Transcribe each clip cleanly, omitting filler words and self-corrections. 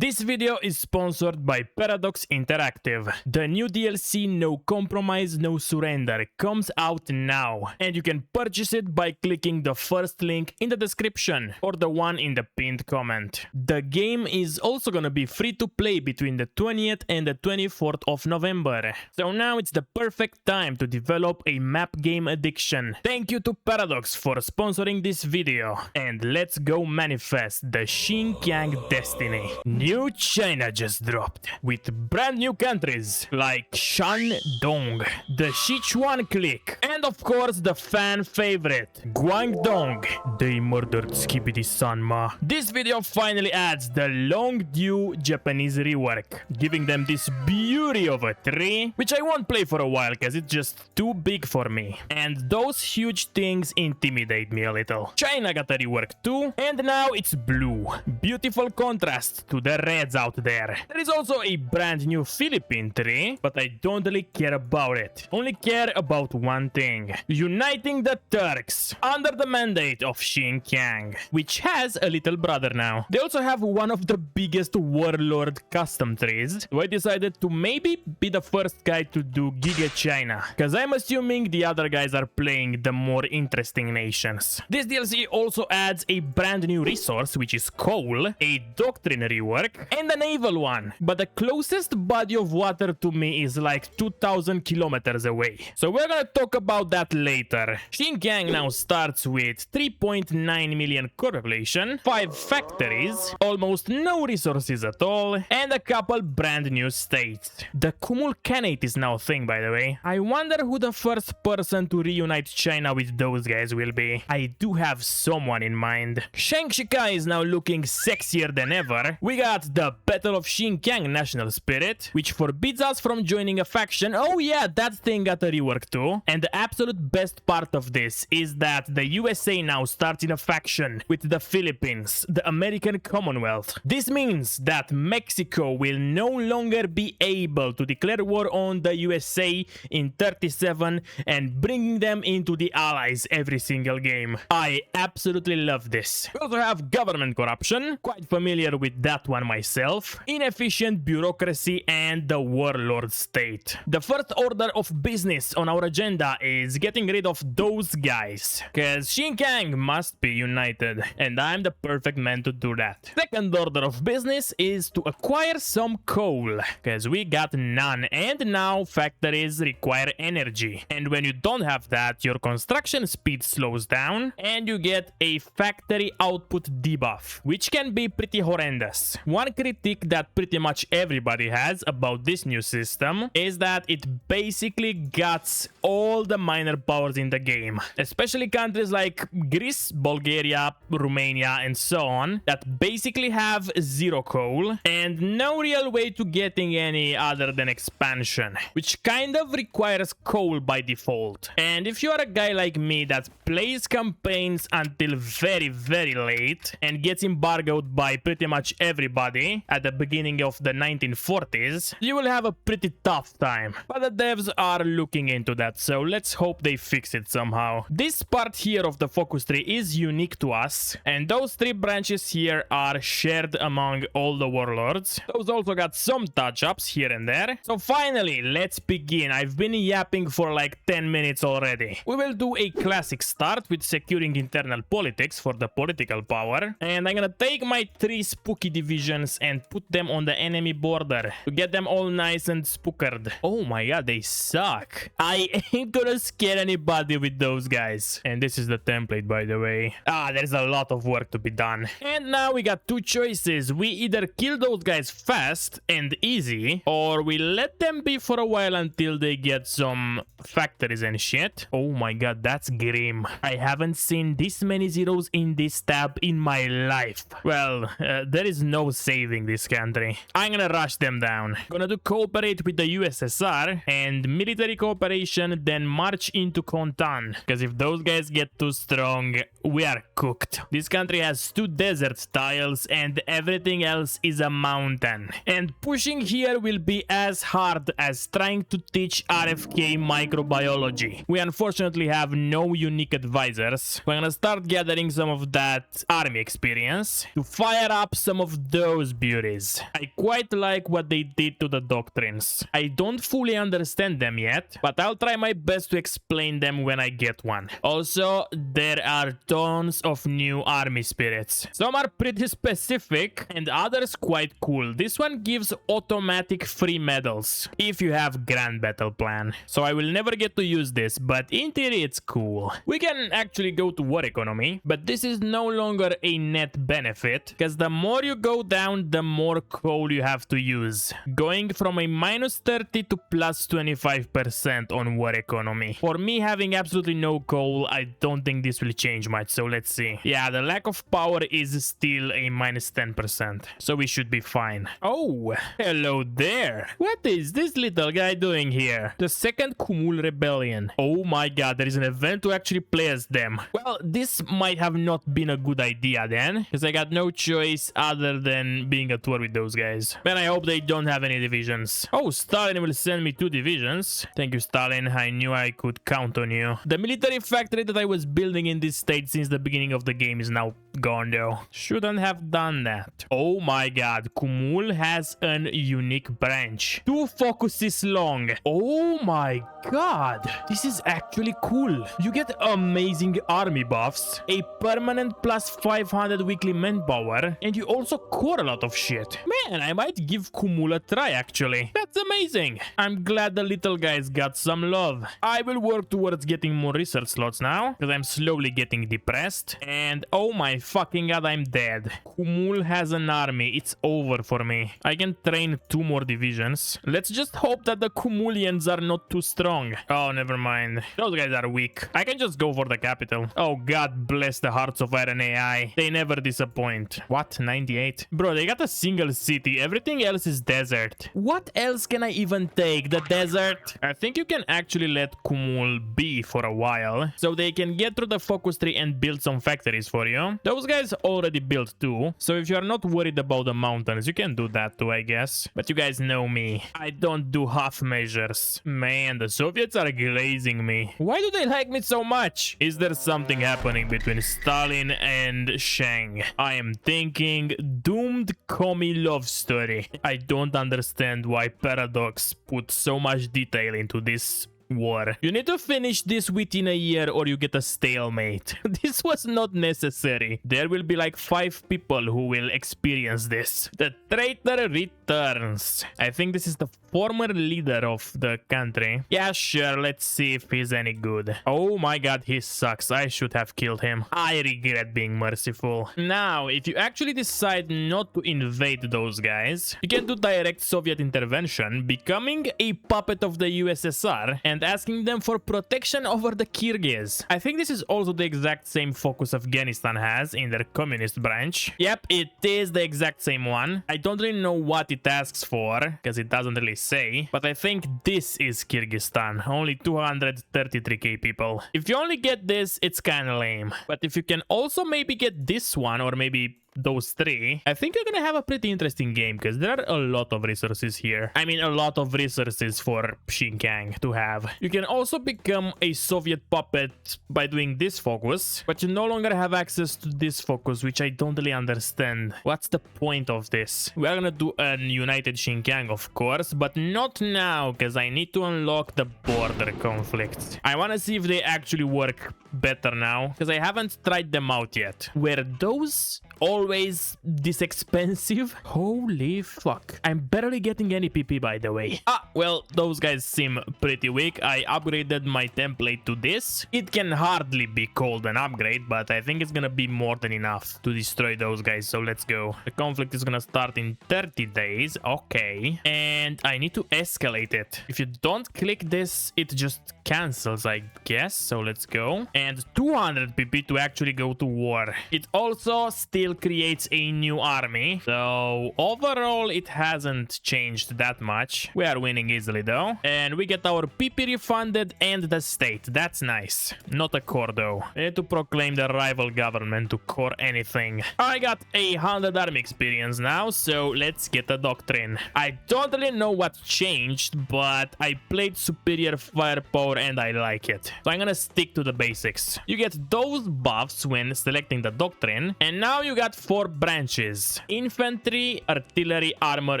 This video is sponsored by Paradox Interactive. The new DLC No Compromise, No Surrender comes out now, and you can purchase it by clicking the first link in the description or the one in the pinned comment. The game is also gonna be free to play between the 20th and the 24th of November. So now it's the perfect time to develop a map game addiction. Thank you to Paradox for sponsoring this video, and let's go manifest the Sinkiang destiny. New China just dropped, with brand new countries like Shandong, the Sichuan clique, and of course the fan favorite, Guangdong. They murdered Skibidi Sanma. This video finally adds the long due Japanese rework, giving them this beauty of a tree, which I won't play for a while because it's just too big for me. And those huge things intimidate me a little. China got a rework too, and now it's blue. Beautiful contrast to the reds out there. There is also a brand new Philippine tree, but I don't really care about it. Only care about one thing: uniting the Turks under the mandate of Sinkiang, which has a little brother now. They also have one of the biggest warlord custom trees, so I decided to maybe be the first guy to do Giga China, because I'm assuming the other guys are playing the more interesting nations. This DLC also adds a brand new resource, which is coal, a Doctrine rework, and a naval one, but the closest body of water to me is like 2,000 kilometers away. So we're gonna talk about that later. Sinkiang now starts with 3.9 million core population, 5 factories, almost no resources at all, and a couple brand new states. The Kumul Khanate is now a thing, by the way. I wonder who the first person to reunite China with those guys will be. I do have someone in mind. Shangshika is now looking sexier than ever. We got the Battle of Sinkiang National Spirit, which forbids us from joining a faction. Oh yeah, that thing got a rework too. And the absolute best part of this is that the USA now starts in a faction with the Philippines, the American Commonwealth. This means that Mexico will no longer be able to declare war on the USA in 37 and bringing them into the allies every single game. I absolutely love this. We also have government corruption, quite familiar with that one myself, inefficient bureaucracy, and the warlord state. The first order of business on our agenda is getting rid of those guys, because Sinkiang must be united, and I'm the perfect man to do that. Second order of business is to acquire some coal, because we got none, and now factories require energy, and when you don't have that, your construction speed slows down, and you get a factory output debuff, which can be pretty horrendous. One critique that pretty much everybody has about this new system is that it basically guts all the minor powers in the game, especially countries like Greece, Bulgaria, Romania, and so on, that basically have zero coal and no real way to getting any other than expansion, which kind of requires coal by default. And if you are a guy like me that plays campaigns until very late and gets embargoed by pretty much everybody at the beginning of the 1940s, you will have a pretty tough time. But the devs are looking into that, so let's hope they fix it somehow. This part here of the focus tree is unique to us, and those 3 branches here are shared among all the warlords. Those also got some touch-ups here and there. So finally, let's begin. I've been yapping for like 10 minutes already. We will do a classic start with securing internal politics for the political power, and I'm gonna take my 3 spooky divisions and put them on the enemy border to get them all nice and spookered. Oh my god, they suck. I ain't gonna scare anybody with those guys. And this is the template, by the way. There's a lot of work to be done. And now we got 2 choices. We either kill those guys fast and easy, or we let them be for a while until they get some factories and shit. Oh my god, that's grim. I haven't seen this many zeros in this tab in my life. Well, there is no saving this country. I'm gonna rush them down. Gonna do cooperate with the USSR and military cooperation, then march into Kontan, because if those guys get too strong, we are cooked. This country has 2 desert tiles and everything else is a mountain. And pushing here will be as hard as trying to teach RFK microbiology. We unfortunately have no unique advisors. We're gonna start gathering some of that army experience to fire up some of those those beauties. I quite like what they did to the doctrines. I don't fully understand them yet, but I'll try my best to explain them when I get one. Also, there are tons of new army spirits. Some are pretty specific and others quite cool. This one gives automatic free medals if you have Grand Battle Plan. So I will never get to use this, but in theory it's cool. We can actually go to war economy, but this is no longer a net benefit because the more you go down, the more coal you have to use. Going from a -30 to +25% on war economy. For me, having absolutely no coal, I don't think this will change much, so let's see. Yeah, the lack of power is still a -10%, so we should be fine. Oh, hello there. What is this little guy doing here? The second Kumul Rebellion. Oh my god, there is an event to actually play as them. Well, this might have not been a good idea then, because I got no choice other than being at war with those guys. But I hope they don't have any divisions. Oh, Stalin will send me 2 divisions. Thank you, Stalin. I knew I could count on you. The military factory that I was building in this state since the beginning of the game is now gone though. Shouldn't have done that. Oh my god, Kumul has an unique branch. 2 focuses long. Oh my god, this is actually cool. You get amazing army buffs, a permanent +500 weekly manpower, and you also core a lot of shit. Man, I might give Kumul a try actually. That's amazing. I'm glad the little guys got some love. I will work towards getting more research slots now, because I'm slowly getting depressed. And oh my fucking god, I'm dead. Kumul has an army. It's over for me. I can train 2 more divisions. Let's just hope that the Kumulians are not too strong. Oh, never mind. Those guys are weak. I can just go for the capital. Oh, God bless the Hearts of Iron AI. They never disappoint. What? 98? Bro, they got a single city. Everything else is desert. What else can I even take? The desert? I think you can actually let Kumul be for a while, so they can get through the focus tree and build some factories for you. Those guys already built too, so if you are not worried about the mountains, you can do that too, I guess. But you guys know me. I don't do half measures. Man, the Soviets are glazing me. Why do they like me so much? Is there something happening between Stalin and Shang? I am thinking doomed commie love story. I don't understand why Paradox put so much detail into this war. You need to finish this within a year or you get a stalemate. This was not necessary. There will be like 5 people who will experience this. The traitor returns. I think this is the former leader of the country. Yeah, sure. Let's see if he's any good. Oh my god, he sucks. I should have killed him. I regret being merciful. Now, if you actually decide not to invade those guys, you can do direct Soviet intervention, becoming a puppet of the USSR and asking them for protection over the Kyrgyz. I think this is also the exact same focus Afghanistan has in their communist branch. Yep, it is the exact same one. I don't really know what it asks for, because it doesn't really say, but I think this is Kyrgyzstan. Only 233k people. If you only get this, it's kinda lame. But if you can also maybe get this one, or maybe those 3, I think you're gonna have a pretty interesting game, because there are a lot of resources here. I mean, a lot of resources for Sinkiang to have. You can also become a Soviet puppet by doing this focus, but you no longer have access to this focus, which I don't really understand. What's the point of this? We're gonna do a united Sinkiang, of course, but not now, because I need to unlock the border conflicts. I want to see if they actually work better now, because I haven't tried them out yet. Were those always this expensive? Holy fuck. I'm barely getting any PP, by the way. Ah, well, those guys seem pretty weak. I upgraded my template to this. It can hardly be called an upgrade, but I think it's gonna be more than enough to destroy those guys, so let's go. The conflict is gonna start in 30 days. Okay. And I need to escalate it. If you don't click this, it just cancels, I guess, so let's go. And 200 PP to actually go to war. It also still creates a new army, so overall it hasn't changed that much. We are winning winning easily though. And we get our PP refunded and the state. That's nice. Not a core though. We need to proclaim the rival government to core anything. I got 100 army experience now, so let's get a doctrine. I don't really know what changed, but I played superior firepower and I like it. So I'm gonna stick to the basics. You get those buffs when selecting the doctrine, and now you got 4 branches: infantry, artillery, armor,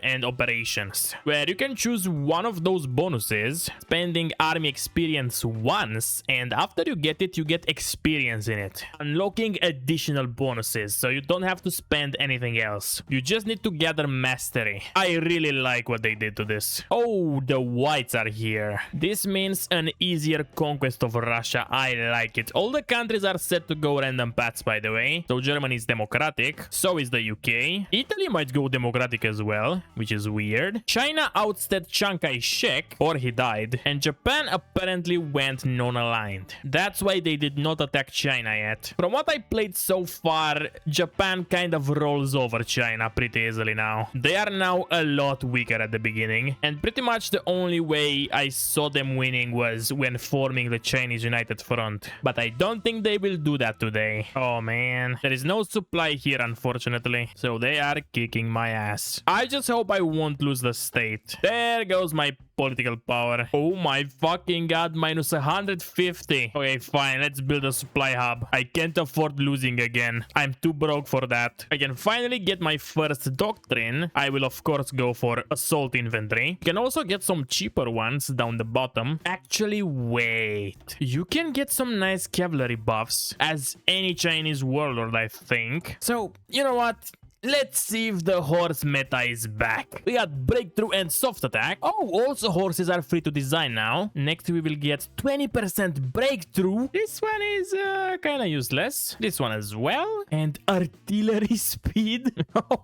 and operations, where you can choose one of those bonuses, spending army experience once, and after you get it, you get experience in it, unlocking additional bonuses, so you don't have to spend anything else. You just need to gather mastery. I really like what they did to this. Oh, the whites are here. This means an easier conquest of Russia. I like it. All the countries are set to go random paths, by the way. So Germany is democratic, so is the UK. Italy might go democratic as well, which is weird. China outstepped Chiang Kai-shek, or he died, and Japan apparently went non-aligned. That's why they did not attack China yet. From what I played so far, Japan kind of rolls over China pretty easily now. They are now a lot weaker at the beginning, and pretty much the only way I saw them winning was when forming the Chinese United Front. But I don't think they will do that today. Oh man, there is no supply here unfortunately, so they are kicking my ass. I just hope I won't lose the state. There goes my political power. Oh my fucking god, minus 150. Okay, fine, let's build a supply hub. I can't afford losing again. I'm too broke for that. I can finally get my first doctrine. I will of course go for assault infantry. You can also get some cheaper ones down the bottom. Actually, wait. You can get some nice cavalry buffs as any Chinese warlord, I think. So, you know what? Let's see if the horse meta is back. We got breakthrough and soft attack. Oh, also horses are free to design now. Next we will get 20% breakthrough. This one is kind of useless. This one as well. And artillery speed.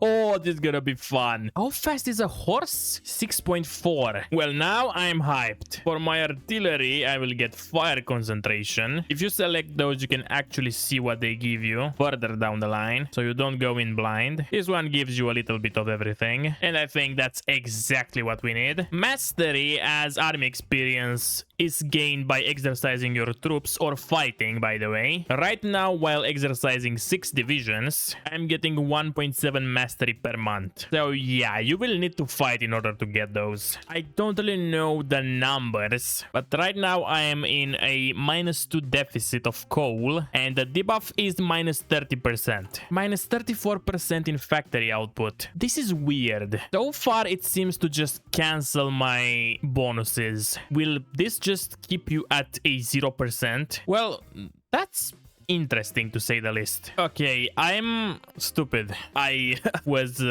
Oh, this is gonna be fun. How fast is a horse? 6.4. Well, now I'm hyped. For my artillery, I will get fire concentration. If you select those, you can actually see what they give you further down the line, so you don't go in blind. This one gives you a little bit of everything, and I think that's exactly what we need. Mastery as army experience is gained by exercising your troops or fighting, by the way. Right now, while exercising 6 divisions, I'm getting 1.7 mastery per month. So yeah, you will need to fight in order to get those. I don't really know the numbers, but right now I am in a -2 deficit of coal, and the debuff is -30%. -34% in factory output. This is weird. So far, it seems to just cancel my bonuses. Will this just keep you at a 0%? Well, that's interesting to say the least. Okay, I'm stupid. I was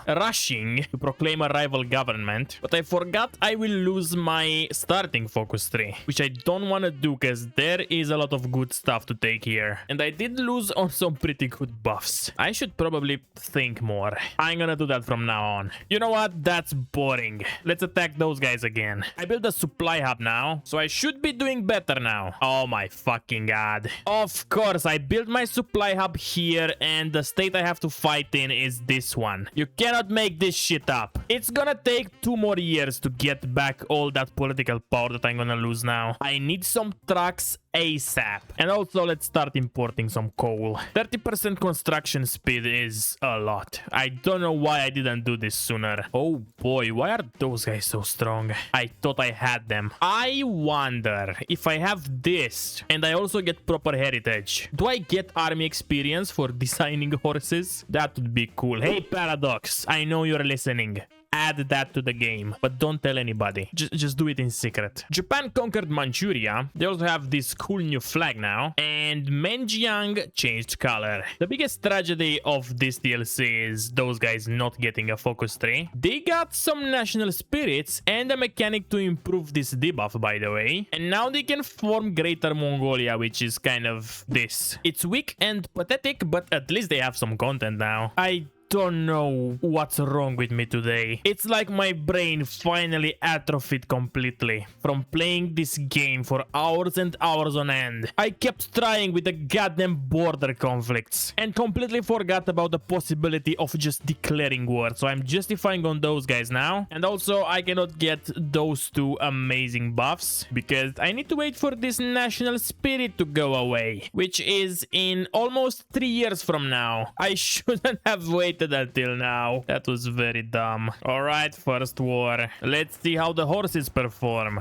rushing to proclaim a rival government, but I forgot I will lose my starting focus tree, which I don't want to do because there is a lot of good stuff to take here. And I did lose on some pretty good buffs. I should probably think more. I'm gonna do that from now on. You know what? That's boring. Let's attack those guys again. I built a supply hub now, so I should be doing better now. Oh my fucking god. Of course, I built my supply hub here, and the state I have to fight in is this one. You cannot make this shit up. It's gonna take 2 more years to get back all that political power that I'm gonna lose now. I need some trucks ASAP. And also, let's start importing some coal. 30% construction speed is a lot. I don't know why I didn't do this sooner. Oh boy, why are those guys so strong? I thought I had them. I wonder if I have this and I also get proper heritage. Do I get army experience for designing horses? That would be cool. Hey, Paradox, I know you're listening. Add that to the game, but don't tell anybody. Just do it in secret. Japan conquered Manchuria. They also have this cool new flag now, and Menjiang changed color. The biggest tragedy of this DLC is those guys not getting a focus tree. They got some national spirits and a mechanic to improve this debuff, by the way, and now they can form Greater Mongolia, which is kind of this. It's weak and pathetic, but at least they have some content now. I don't know what's wrong with me today. It's like my brain finally atrophied completely from playing this game for hours and hours on end. I kept trying with the goddamn border conflicts and completely forgot about the possibility of just declaring war. So I'm justifying on those guys now. And also I cannot get those two amazing buffs because I need to wait for this national spirit to go away, which is in almost 3 years from now. I shouldn't have waited until now. That was very dumb. All right, first war. Let's see how the horses perform.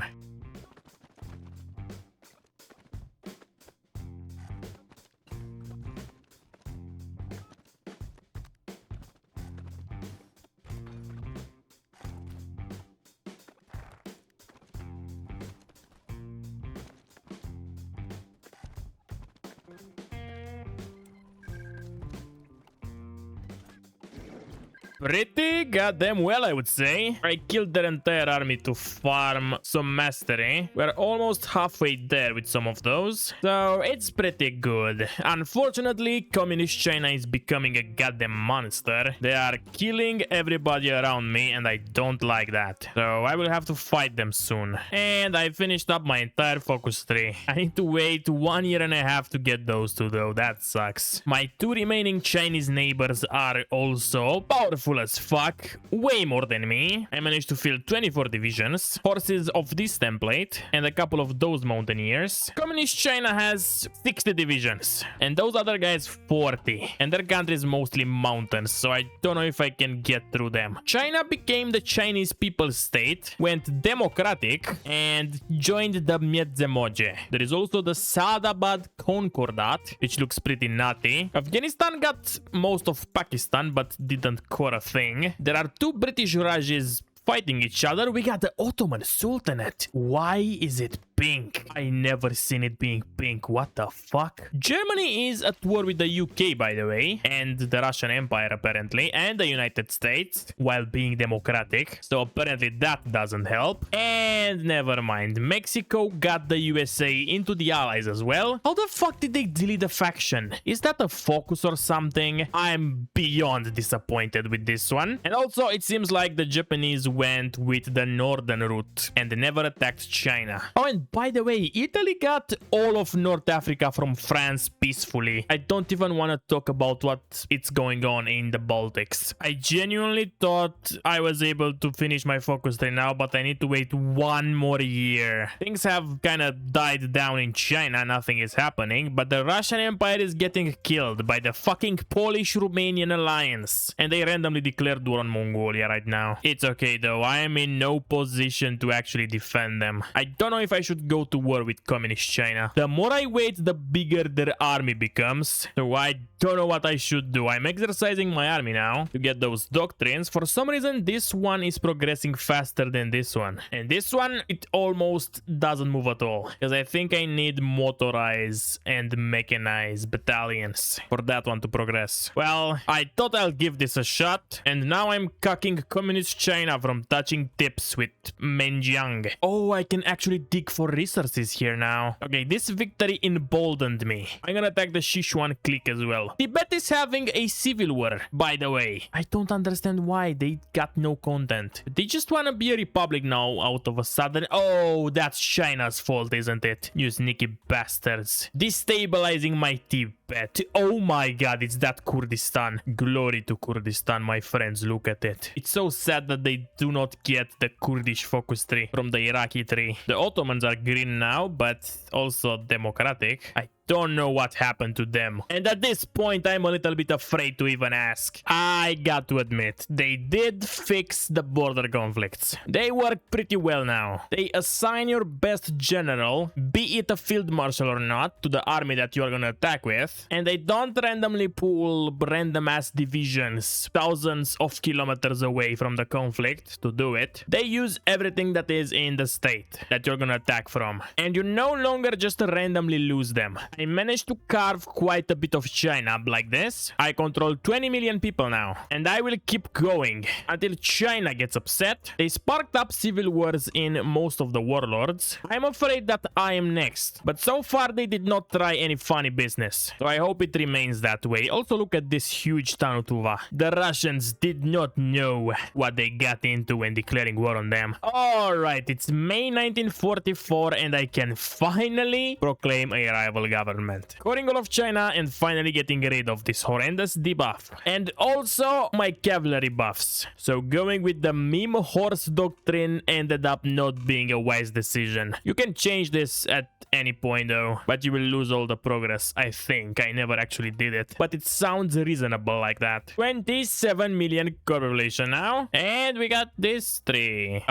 Pretty goddamn well, I would say. I killed their entire army to farm some mastery. We're almost halfway there with some of those, so it's pretty good. Unfortunately, Communist China is becoming a goddamn monster. They are killing everybody around me, and I don't like that. So I will have to fight them soon. And I finished up my entire focus tree. I need to wait 1 year and a half to get those two, though. That sucks. My two remaining Chinese neighbors are also powerful as fuck, way more than me. I managed to fill 24 divisions, horses of this template, and a couple of those mountaineers. Communist China has 60 divisions, and those other guys 40, and their country is mostly mountains, so I don't know if I can get through them. China became the Chinese People's State, went democratic, and joined the Myezemoje. There is also the Sadabad Concordat, which looks pretty nutty. Afghanistan got most of Pakistan, but didn't core a thing. There are two British Rajas fighting each other. We got the Ottoman Sultanate. Why is it pink? I never seen it being pink. What the fuck? Germany is at war with the UK, by the way, and the Russian Empire apparently, and the United States, while being democratic. So apparently that doesn't help. And never mind. Mexico got the USA into the allies as well. How the fuck did they delete the faction? Is that a focus or something? I'm beyond disappointed with this one. And also it seems like the Japanese went with the northern route and never attacked China. Oh, and by the way, Italy got all of North Africa from France peacefully. I don't even want to talk about what it's going on in the Baltics. I genuinely thought I was able to finish my focus tree now, but I need to wait 1 more year. Things have kind of died down in China, nothing is happening, but the Russian Empire is getting killed by the fucking Polish-Romanian alliance, and they randomly declared war on Mongolia right now. It's okay though, I am in no position to actually defend them. I don't know if I should go to war with Communist China. The more I wait, the bigger their army becomes, so I don't know what I should do. I'm exercising my army now to get those doctrines. For some reason, this one is progressing faster than this one, and this one, it almost doesn't move at all, because I think I need motorized and mechanized battalions for that one to progress. Well, I thought I'll give this a shot, and now I'm cucking Communist China from touching tips with Menjiang. Oh, I can actually dig for resources here now. Okay, this victory emboldened me. I'm gonna attack the Sichuan clique as well. Tibet is having a civil war, by the way. I don't understand why. They got no content. They just wanna be a republic now out of a sudden. Oh, that's China's fault, isn't it? You sneaky bastards. Destabilizing my Tibet. Oh my god, it's that Kurdistan. Glory to Kurdistan, my friends. Look at it. It's so sad that they do not get the Kurdish focus tree from the Iraqi tree. The Ottomans are green now, but also democratic. I don't know what happened to them. And at this point, I'm a little bit afraid to even ask. I got to admit, they did fix the border conflicts. They work pretty well now. They assign your best general, be it a field marshal or not, to the army that you're gonna attack with. And they don't randomly pull random ass divisions thousands of kilometers away from the conflict to do it. They use everything that is in the state that you're gonna attack from. And you no longer just randomly lose them. I managed to carve quite a bit of China up like this. I control 20 million people now, and I will keep going until China gets upset. They sparked up civil wars in most of the warlords. I'm afraid that I am next, but so far they did not try any funny business, so I hope it remains that way. Also, look at this huge Tanutuva. The Russians did not know what they got into when declaring war on them. Alright, it's May 1944 and I can finally proclaim a rival government. Scoring all of China and finally getting rid of this horrendous debuff. And also my cavalry buffs. So going with the meme horse doctrine ended up not being a wise decision. You can change this at any point though, but you will lose all the progress. I think I never actually did it, but it sounds reasonable like that. 27 million population now, and we got this tree.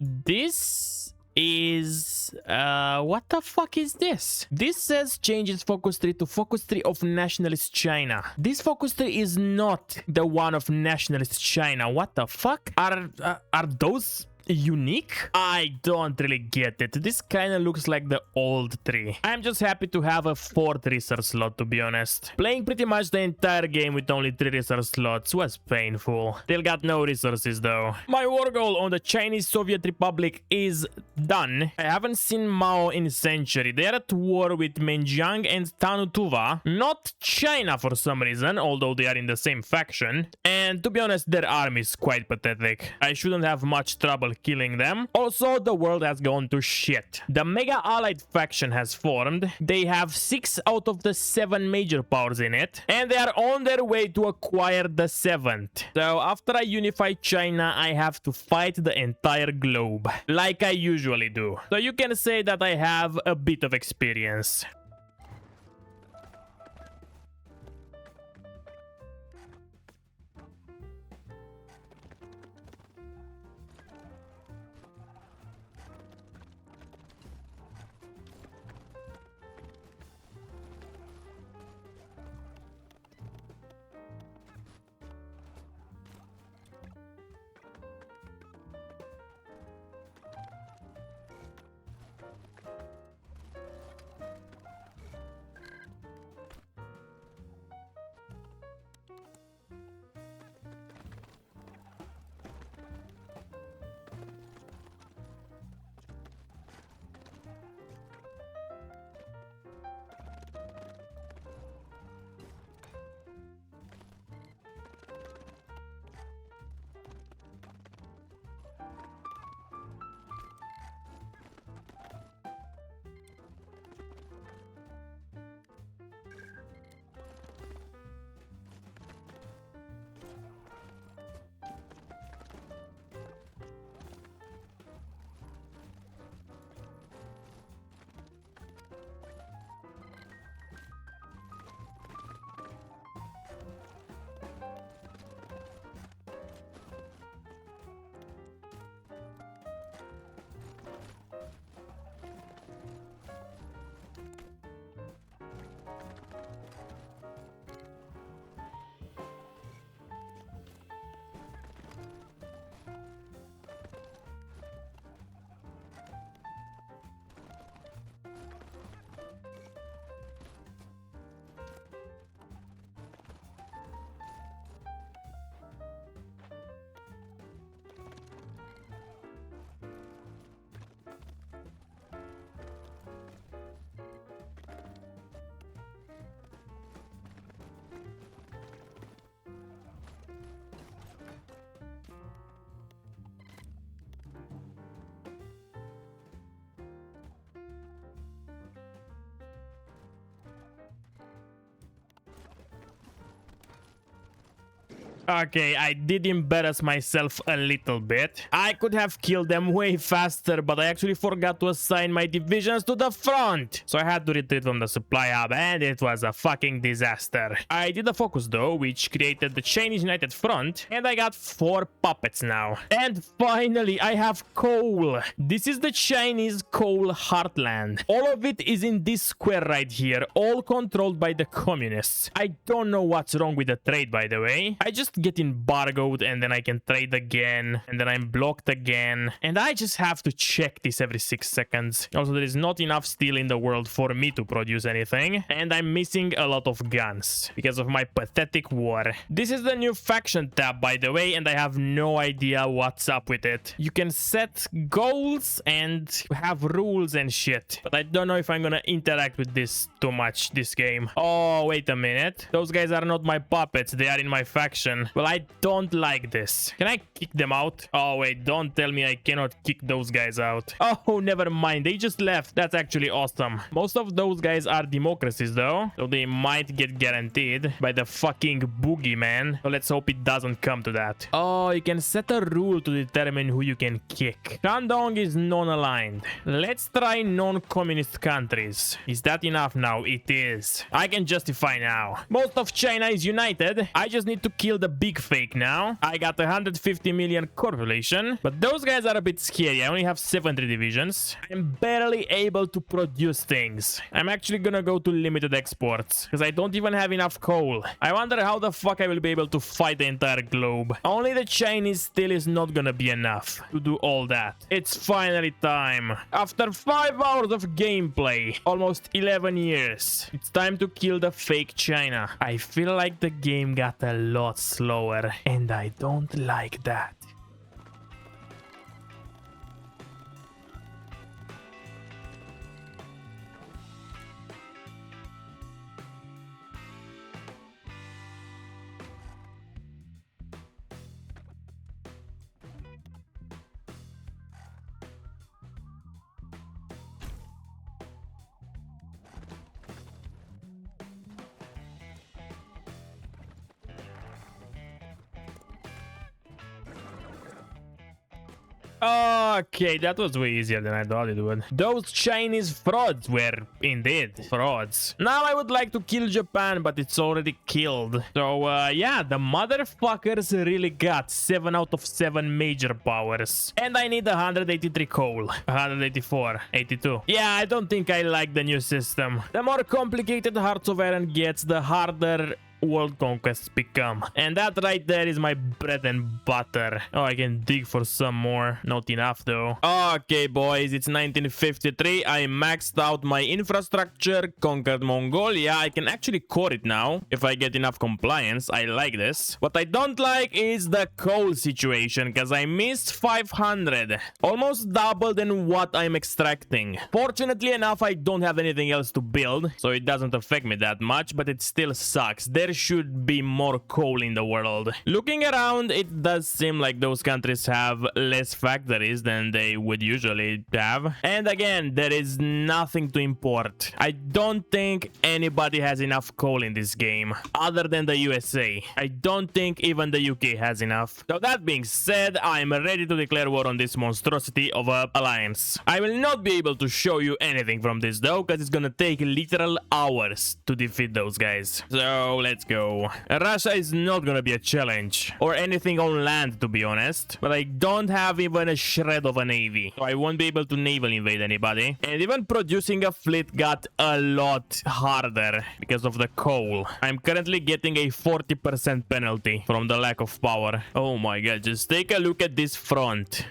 This is what the fuck is this? This says changes focus tree to focus tree of nationalist China. This focus tree is not the one of nationalist China. What the fuck? Are those unique? I don't really get it. This kind of looks like the old tree. I'm just happy to have a 4th research slot, to be honest. Playing pretty much the entire game with only 3 research slots was painful. Still got no resources though. My war goal on the Chinese Soviet Republic is done. I haven't seen Mao in a century. They are at war with Menjiang and Tanutuva, not China for some reason, although they are in the same faction. And to be honest, their army is quite pathetic. I shouldn't have much trouble killing them. Also, the world has gone to shit. The mega allied faction has formed. They have 6 out of the 7 major powers in it, and they are on their way to acquire the 7th. So after I unify China, I have to fight the entire globe, like I usually do. So you can say that I have a bit of experience. Okay, I did embarrass myself a little bit. I could have killed them way faster, but I actually forgot to assign my divisions to the front. So I had to retreat from the supply hub, and it was a fucking disaster. I did a focus though, which created the Chinese United Front, and I got 4 puppets now. And finally, I have coal. This is the Chinese coal heartland. All of it is in this square right here, all controlled by the communists. I don't know what's wrong with the trade, by the way. I just just get embargoed and then I can trade again, and then I'm blocked again, and I just have to check this every 6 seconds. Also, there is not enough steel in the world for me to produce anything, and I'm missing a lot of guns because of my pathetic war. This is the new faction tab, by the way, and I have no idea what's up with it. You can set goals and have rules and shit, but I don't know if I'm gonna interact with this too much this game. Oh, wait a minute. Those guys are not my puppets. They are in my faction. Well, I don't like this. Can I kick them out? Oh, wait. Don't tell me I cannot kick those guys out. Oh, never mind. They just left. That's actually awesome. Most of those guys are democracies, though, so they might get guaranteed by the fucking boogeyman. So let's hope it doesn't come to that. Oh, you can set a rule to determine who you can kick. Shandong is non-aligned. Let's try non-communist countries. Is that enough now? It is. I can justify now. Most of China is united. I just need to kill the big fake now. I got 150 million population, but those guys are a bit scary. I only have 70 divisions. I'm barely able to produce things. I'm actually gonna go to limited exports because I don't even have enough coal. I wonder how the fuck I will be able to fight the entire globe. Only the Chinese steel is not gonna be enough to do all that. It's finally time. After 5 hours of gameplay, almost 11 years, it's time to kill the fake China. I feel like the game got a lot slower, and I don't like that. Okay, that was way easier than I thought it would. Those Chinese frauds were indeed frauds. Now I would like to kill Japan, but it's already killed. So, yeah, the motherfuckers really got 7 out of 7 major powers. And I need 183 coal. 184, 82. Yeah, I don't think I like the new system. The more complicated Hearts of Iron gets, the harder world conquests become, and that right there is my bread and butter. Oh, I can dig for some more. Not enough though. Okay, boys, it's 1953. I maxed out my infrastructure, conquered Mongolia. I can actually core it now if I get enough compliance. I like this. What I don't like is the coal situation, because I missed 500, almost double than what I'm extracting. Fortunately enough, I don't have anything else to build, so it doesn't affect me that much, but it still sucks. There should be more coal in the world. Looking around, it does seem like those countries have less factories than they would usually have. And again, there is nothing to import. I don't think anybody has enough coal in this game, other than the USA. I don't think even the UK has enough. So that being said, I'm ready to declare war on this monstrosity of a alliance. I will not be able to show you anything from this though, because it's gonna take literal hours to defeat those guys. So let's go. Russia is not gonna be a challenge, or anything on land to be honest, but I don't have even a shred of a navy, so I won't be able to naval invade anybody. And even producing a fleet got a lot harder because of the coal. I'm currently getting a 40% penalty from the lack of power. Oh my god, just take a look at this front.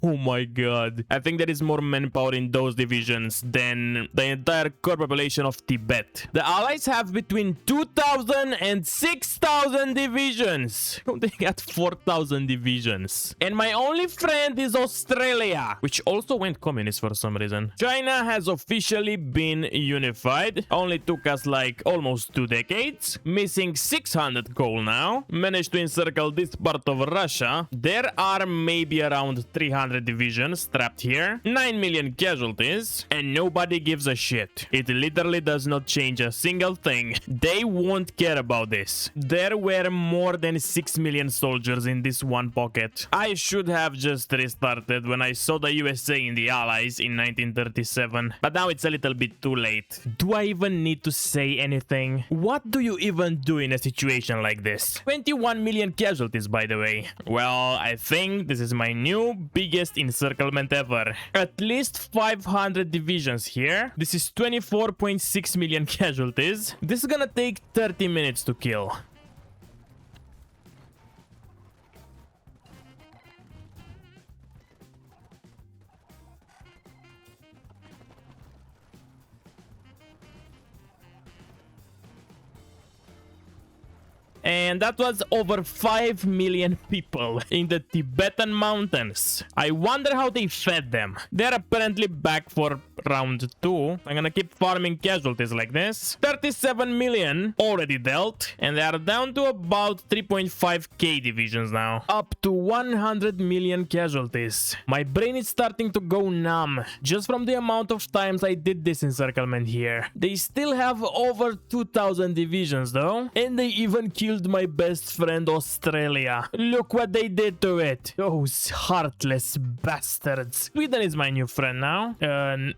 Oh my god, I think there is more manpower in those divisions than the entire core population of Tibet. The allies have between 2,000 and 6,000 divisions. They got 4,000 divisions. And my only friend is Australia, which also went communist for some reason. China has officially been unified. Only took us like almost 2 decades. Missing 600 coal now. Managed to encircle this part of Russia. There are maybe around 300 divisions trapped here. 9 million casualties. And nobody gives a shit. It literally does not change a single thing. They won't care about this. There were more than 6 million soldiers in this one pocket. I should have just restarted when I saw the USA in the Allies in 1937, but now it's a little bit too late. Do I even need to say anything? What do you even do in a situation like this? 21 million casualties, by the way. Well, I think this is my new biggest encirclement ever. At least 500 divisions here. This is 24.6 million casualties. This is gonna take 30 minutes to kill. And that was over 5 million people in the Tibetan mountains. I wonder how they fed them. They're apparently back for round 2. I'm gonna keep farming casualties like this. 37 million already dealt, and they are down to about 3.5k divisions now. Up to 100 million casualties. My brain is starting to go numb just from the amount of times I did this encirclement here. They still have over 2,000 divisions though, and they even killed my best friend Australia. Look what they did to it. Those heartless bastards. Sweden is my new friend now.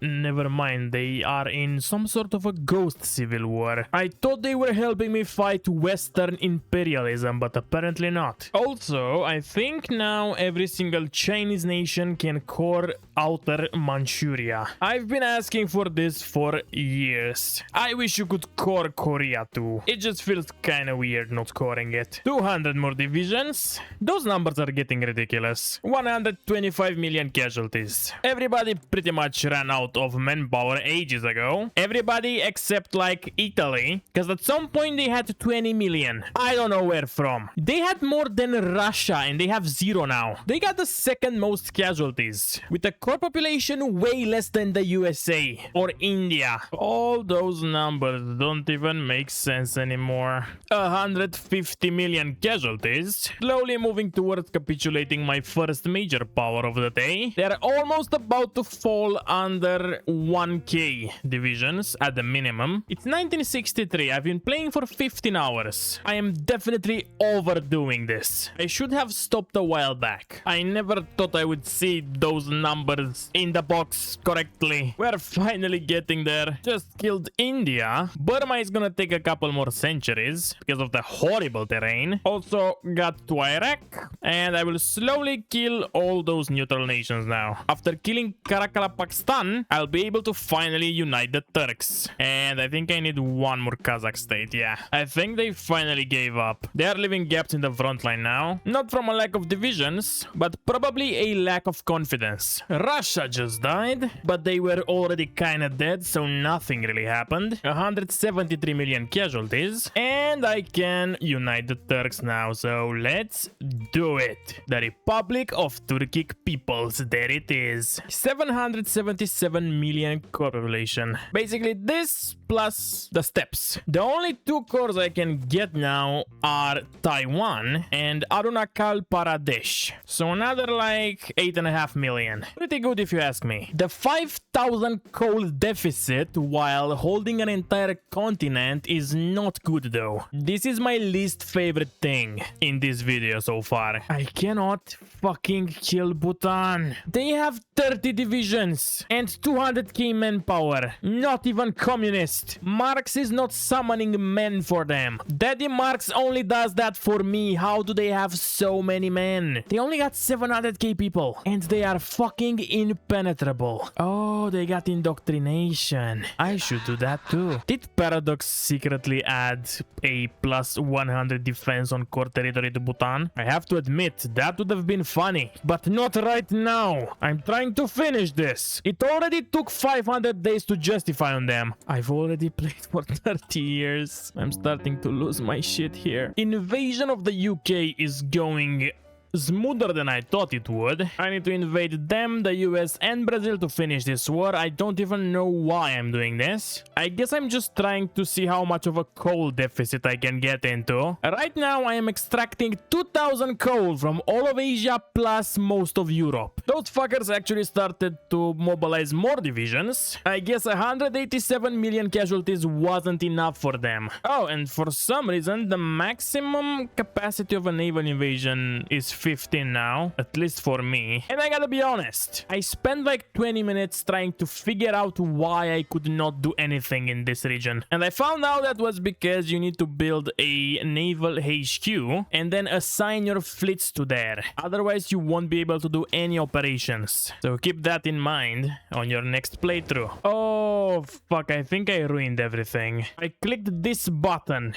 Never mind, they are in some sort of a ghost civil war. I thought they were helping me fight Western imperialism, but apparently not. Also, I think now every single Chinese nation can core Outer Manchuria. I've been asking for this for years. I wish you could core Korea too. It just feels kinda weird not coring it. 200 more divisions. Those numbers are getting ridiculous. 125 million casualties. Everybody pretty much ran out of manpower ages ago. Everybody except like Italy, because at some point they had 20 million. I don't know where from. They had more than Russia and they have 0 now. They got the second most casualties with a core population way less than the USA or India. All those numbers don't even make sense anymore. 150 million casualties. Slowly moving towards capitulating my first major power of the day. They're almost about to fall under 1k divisions at the minimum. It's 1963. I've been playing for 15 hours. I am definitely overdoing this. I should have stopped a while back. I never thought I would see those numbers in the box correctly. We're finally getting there. Just killed India. Burma is gonna take a couple more centuries because of the horrible terrain. Also got to Iraq, and I will slowly kill all those neutral nations now. After killing Karakala, Pakistan, I'll be able to finally unite the Turks. And I think I need one more Kazakh state, yeah. I think they finally gave up. They are leaving gaps in the front line now. Not from a lack of divisions, but probably a lack of confidence. Russia just died, but they were already kinda dead, so nothing really happened. 173 million casualties, and I can unite the Turks now, so let's do it. The Republic of Turkic Peoples, there it is. 777 million core population. Basically this plus the steppes. The only 2 cores I can get now are Taiwan and Arunachal Pradesh. So another like 8.5 million. Pretty good if you ask me. The 5,000 coal deficit while holding an entire continent is not good though. This is my least favorite thing in this video so far. I cannot fucking kill Bhutan. They have 30 divisions and 200k manpower. Not even communist. Marx is not summoning men for them. Daddy Marx only does that for me. How do they have so many men? They only got 700k people and they are fucking impenetrable. Oh, they got indoctrination. I should do that too. Did Paradox secretly add a plus 100 defense on core territory to Bhutan? I have to admit, that would have been funny, but not right now. I'm trying to finish this. It already took 500 days to justify on them. I've already played for 30 years. I'm starting to lose my shit here. Invasion of the UK is going smoother than I thought it would. I need to invade them, the US and Brazil to finish this war. I don't even know why I'm doing this. I guess I'm just trying to see how much of a coal deficit I can get into. Right now I am extracting 2,000 coal from all of Asia plus most of Europe. Those fuckers actually started to mobilize more divisions. I guess 187 million casualties wasn't enough for them. Oh, and for some reason the maximum capacity of a naval invasion is 15 now, at least for me. And I gotta be honest, I spent like 20 minutes trying to figure out why I could not do anything in this region. And I found out that was because you need to build a naval HQ and then assign your fleets to there. Otherwise, you won't be able to do any operations. So keep that in mind on your next playthrough. Oh, fuck, I think I ruined everything. I clicked this button.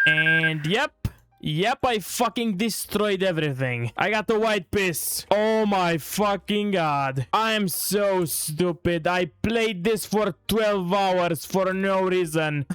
And Yep, I fucking destroyed everything. I got the white piss. Oh my fucking god. I'm so stupid. I played this for 12 hours for no reason.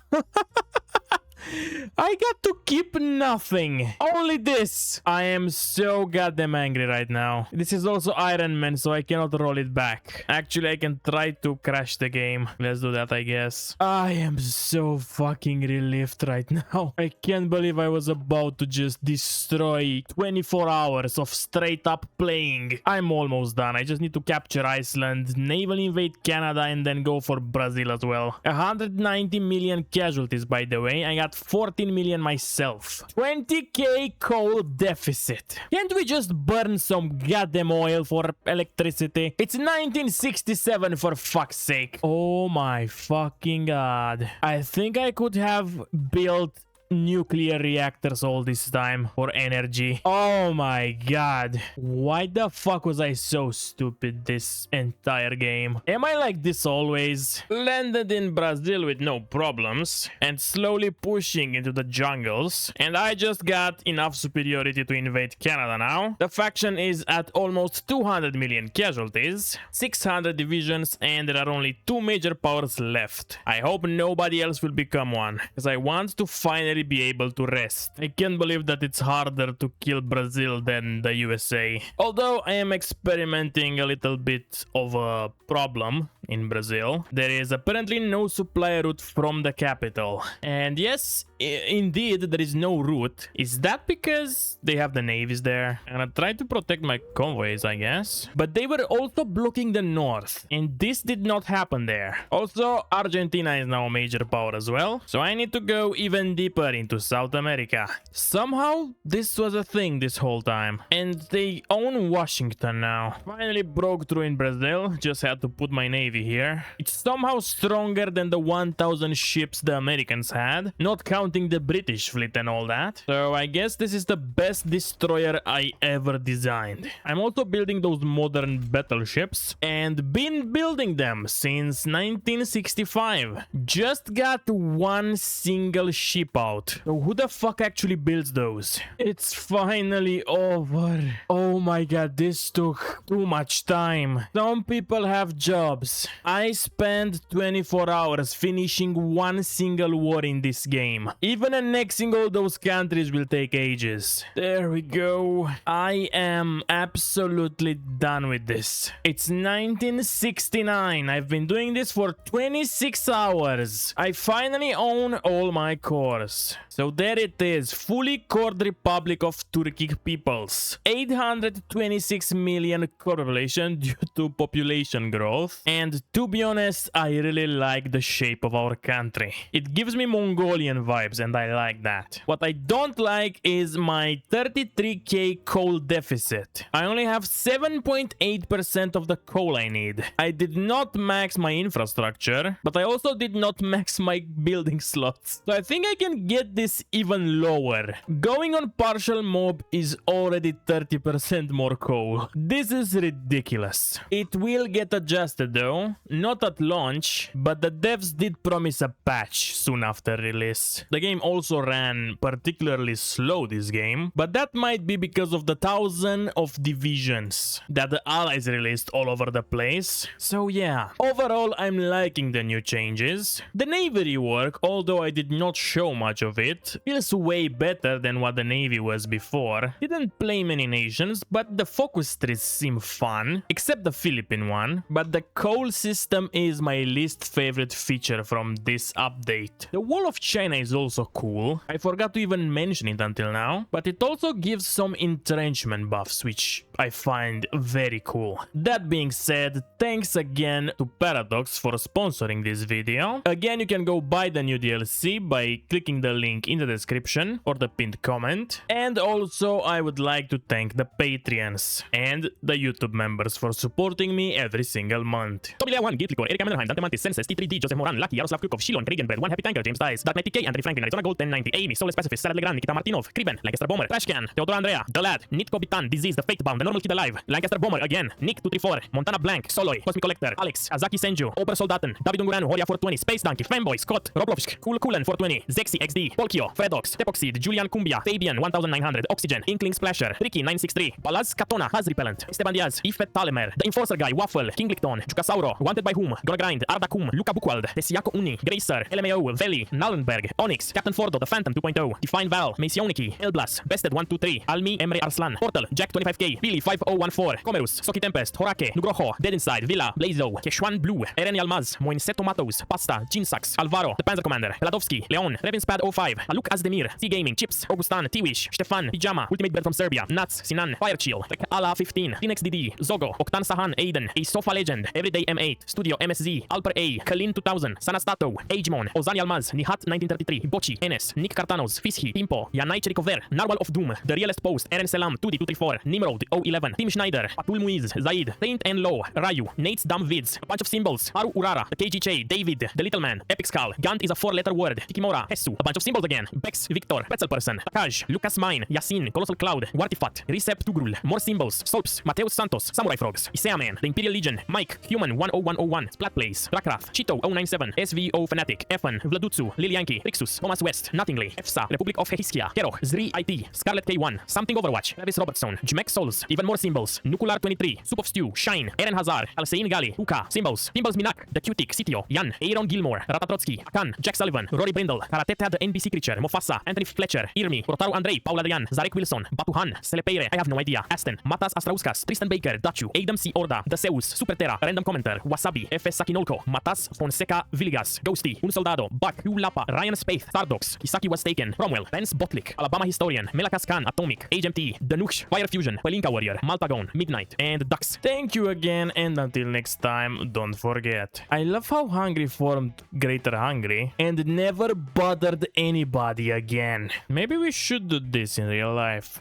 I got to keep nothing. Only this. I am so goddamn angry right now. This is also Iron Man, so I cannot roll it back. Actually, I can try to crash the game. Let's do that, I guess. I am so fucking relieved right now. I can't believe I was about to just destroy 24 hours of straight up playing. I'm almost done. I just need to capture Iceland, naval invade Canada, and then go for Brazil as well. 190 million casualties, by the way. I got 14 million myself. 20k coal deficit. Can't we just burn some goddamn oil for electricity? It's 1967 for fuck's sake. Oh my fucking god. I think I could have built nuclear reactors all this time for energy. Oh my god. Why the fuck was I so stupid this entire game? Am I like this always? Landed in Brazil with no problems and slowly pushing into the jungles, and I just got enough superiority to invade Canada now. The faction is at almost 200 million casualties, 600 divisions, and there are only 2 major powers left. I hope nobody else will become one, because I want to finally be able to rest. I can't believe that it's harder to kill Brazil than the USA. Although I am experimenting a little bit of a problem in Brazil. There is apparently no supply route from the capital. And yes, indeed, there is no route. Is that because they have the navies there? I'm gonna try to protect my convoys, I guess. But they were also blocking the north, and this did not happen there. Also, Argentina is now a major power as well, so I need to go even deeper into South America. Somehow, this was a thing this whole time. And they own Washington now. Finally broke through in Brazil, just had to put my navy here. It's somehow stronger than the 1,000 ships the Americans had, not counting the British fleet and all that. So I guess this is the best destroyer I ever designed. I'm also building those modern battleships and been building them since 1965. Just got one single ship out. So who the fuck actually builds those? It's finally over. Oh my god, this took too much time. Some people have jobs. I spent 24 hours finishing one single war in this game. Even annexing all those countries will take ages. There we go. I am absolutely done with this. It's 1969. I've been doing this for 26 hours. I finally own all my cores. So there it is. Fully cored Republic of Turkic peoples. 826 million core population due to population growth. And to be honest, I really like the shape of our country. It gives me Mongolian vibes and I like that. What I don't like is my 33k coal deficit. I only have 7.8% of the coal I need. I did not max my infrastructure, but I also did not max my building slots. So I think I can get this even lower. Going on partial mob is already 30% more coal. This is ridiculous. It will get adjusted though, not at launch, but the devs did promise a patch soon after release. The game also ran particularly slow this game, but that might be because of the 1,000 of divisions that the allies released all over the place. So yeah, overall I'm liking the new changes. The navy rework, although I did not show much of it, feels way better than what the navy was before. Didn't play many nations, but the focus streets seem fun, except the Philippine one. But the coal system is my least favorite feature from this update. The Wall of China is also cool. I forgot to even mention it until now, but it also gives some entrenchment buffs, which I find very cool. That being said, thanks again to Paradox for sponsoring this video. Again, you can go buy the new DLC by clicking the link in the description or the pinned comment. And also, I would like to thank the Patreons and the YouTube members for supporting me every single month. Tobilia 1, Gitlicor, Erika Mendelheim, Dante Mantis, Senses, T3D, Joseph Moran, Lucky, Yaroslav Krukov, Shilon, Regenbread, One Happy Tanker, James Dice, Dark Knight PK, Andrei Franklin, Arizona Gold, 1090, Amy, Soulless Pacifist, Sarah Legrand, Nikita Martinov, Kriben, Lancaster Bomber, Trashcan, Theodor Andrea, The Lad, Nitko Bitan, Disease, The Fate Bound, the normal kid alive. Lancaster Bomber again. Nick 234. Montana Blank. Soloy. Cosmic Collector. Alex. Azaki Senju. Ober Soldaten. David Ungureanu. Horia 420. Space Donkey. Fanboy. Scott. Roblovsk. Cool Coolen 420. Zexy XD. Polkio. Fredox. Tepoxid. Julian Cumbia. Fabian 1900. Oxygen. Inkling Splasher. Ricky 963. Balaz Katona. Haz Repellent. Esteban Diaz. Ifet Talemer. The Enforcer Guy. Waffle. Kinglicton. Jukasauro. Wanted by whom? Gonna Grind. Arda Kum. Luca Bukwald. Tesiako Uni. Gracer. LMAO. Veli. Nallenberg. Onyx. Captain Fordo. The Phantom 2.0. Define Val. Macioniki. Elblas. Bested 123. Almi. Emre Arslan. Portal. Jack 25k. Billy 5014. Comerus. Soki Tempest. Horake. Nugroho. Dead Inside. Villa. Blazo. Keshuan Blue. Eren Almaz. Moinset Tomatoes. Pasta. Jinsax. Alvaro. The Panzer Commander. Peladovski. Leon. Revinspad 05. Aluk Azdemir. T Gaming. Chips. Augustan. T-Wish. Stefan. Pijama. Ultimate Bird from Serbia. Nuts. Sinan. Fire Chill. Ala 15. Tinex DD. Zogo. Oktan Sahan. Aiden. A Sofa Legend. Everyday M8. Studio MSZ. Alper A. Kalin 2000. Sanastato. Agemon. Ozani Almaz. Nihat 1933. Bochi. Enes. Nick Cartanos. Fishi. Pimpo. Yanai Cherikover. Narwhal of Doom. The Realest Post. Eren Selam. 2D234. Nimrod. 011. Tim Schneider. Patul Muiz. Zaid. Saint and Low. Rayu. Nate's Dumb Vids. A bunch of symbols. Haru Urara. The KGJ. David. The Little Man. Epic Skull. Gant is a 4-letter word. Tikimora. Hesu. A bunch of symbols again. Bex. Victor. Pretzel Person. Takaj. Lucas Mine. Yasin. Colossal Cloud. Wartifat. Recep Tugrul. More symbols. Solps. Mateus Santos. Samurai Frogs. Iseaman. The Imperial Legion. Mike. Human 10101. Splat Plays. Rakrath. Chito 097. SVO Fanatic. Efan. Vladutsu. Lil Yankee. Rixus. Thomas West. Nottingly. EFSA. Republic of Hehiskia. Keroh. Zri IT. Scarlet K1. Something Overwatch. Travis Robertson. Jmek Souls. Even more symbols. Nukular 23. Soup of Stew. Shine. Eren Hazar. Alsein Gali. Uka. Symbols. Symbols Minak. The Cutic. Sitio. Yan. Aaron Gilmore. Ratatrotsky. Akan. Jack Sullivan. Rory Brindle. Karateta the NBC Creature. Mofasa. Anthony Fletcher. Irmi. Rotaru Andrei. Paul Adrian. Zarek Wilson. Batuhan. Selepeire. I have no idea. Aston. Matas Astrauskas. Tristan Baker. Dachu. Adam C. Orda. The Zeus. Super Terra. Random Commenter. Wasabi. FS Sakinolko. Matas Fonseca Villegas. Ghosty. Un Soldado. Buck. Lapa. Ryan Spaeth. Tardox. Isaki was taken. Cromwell. Lance Botlick. Alabama Historian. Melakas Khan. Atomic. HMT. Danush. Fire Fusion. Pelinka Warrior. Maltagon. Midnight. And Ducks. Thank you again, and until next time, don't forget. I love how Hungry formed Greater Hungry and never bothered anybody again. Maybe we should do this in real life.